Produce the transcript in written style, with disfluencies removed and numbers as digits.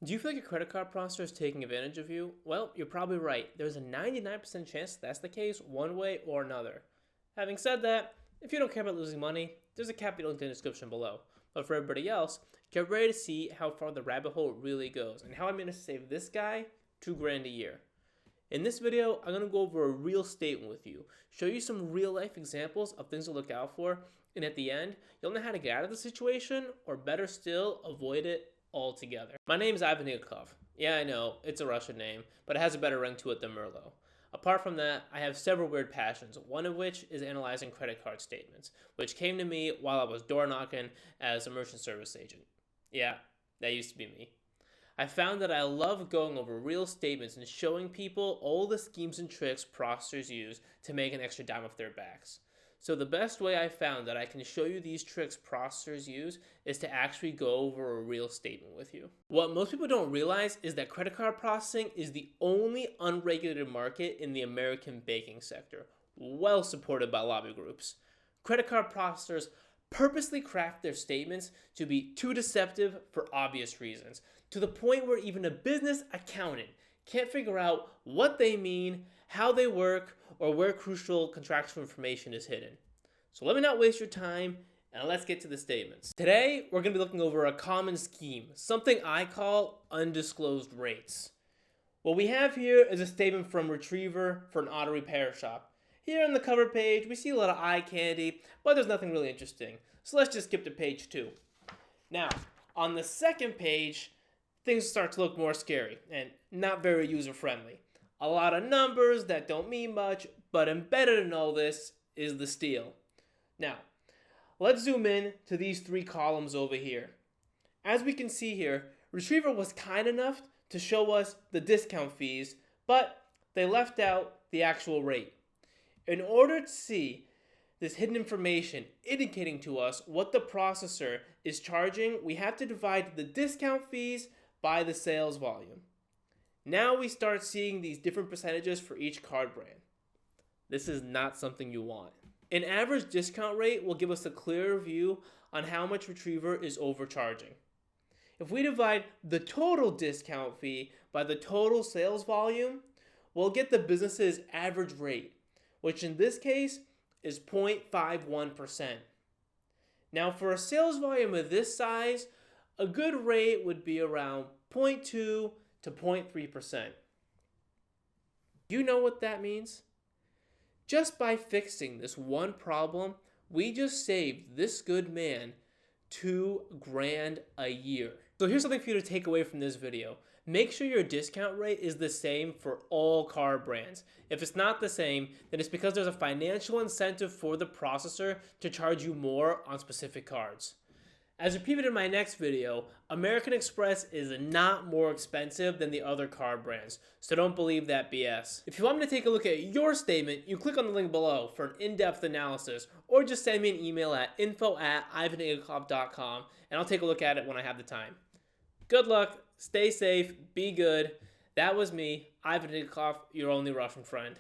Do you feel like your credit card processor is taking advantage of you? Well, you're probably right. There's a 99% chance that's the case one way or another. Having said that, if you don't care about losing money, there's a capital link in the description below. But for everybody else, get ready to see how far the rabbit hole really goes and how I managed to save this guy $2 grand a year. In this video, I'm going to go over a real statement with you, show you some real life examples of things to look out for, and at the end, you'll know how to get out of the situation, or better still, avoid it altogether. My name is Ivan Igakov. Yeah, I know, it's a Russian name, but it has a better ring to it than Merlot. Apart from that, I have several weird passions, one of which is analyzing credit card statements, which came to me while I was door knocking as a merchant service agent. Yeah, that used to be me. I found that I love going over real statements and showing people all the schemes and tricks processors use to make an extra dime off their backs. So the best way I found that I can show you these tricks processors use is to actually go over a real statement with you. What most people don't realize is that credit card processing is the only unregulated market in the American banking sector, well supported by lobby groups. Credit card processors purposely craft their statements to be too deceptive for obvious reasons, to the point where even a business accountant can't figure out what they mean, how they work, or where crucial contractual information is hidden. So let me not waste your time, and let's get to the statements. Today, we're going to be looking over a common scheme, something I call undisclosed rates. What we have here is a statement from Retriever for an auto repair shop. Here on the cover page, we see a lot of eye candy, but there's nothing really interesting. So let's just skip to page 2. Now, on the second page, things start to look more scary and not very user-friendly. A lot of numbers that don't mean much, but embedded in all this is the steal. Now, let's zoom in to these 3 columns over here. As we can see here, Retriever was kind enough to show us the discount fees, but they left out the actual rate. In order to see this hidden information indicating to us what the processor is charging, we have to divide the discount fees by the sales volume. Now we start seeing these different percentages for each card brand. This is not something you want. An average discount rate will give us a clearer view on how much Retriever is overcharging. If we divide the total discount fee by the total sales volume, we'll get the business's average rate, which in this case is 0.51%. Now for a sales volume of this size, a good rate would be around 0.2 to 0.3%. You know what that means? Just by fixing this one problem, we just saved this good man $2 grand a year. So here's something for you to take away from this video. Make sure your discount rate is the same for all card brands. If it's not the same, then it's because there's a financial incentive for the processor to charge you more on specific cards. As repeated in my next video, American Express is not more expensive than the other card brands, so don't believe that BS. If you want me to take a look at your statement, you click on the link below for an in-depth analysis, or just send me an email at info@ivanigakov.com, and I'll take a look at it when I have the time. Good luck, stay safe, be good. That was me, Ivan Igakov, your only Russian friend.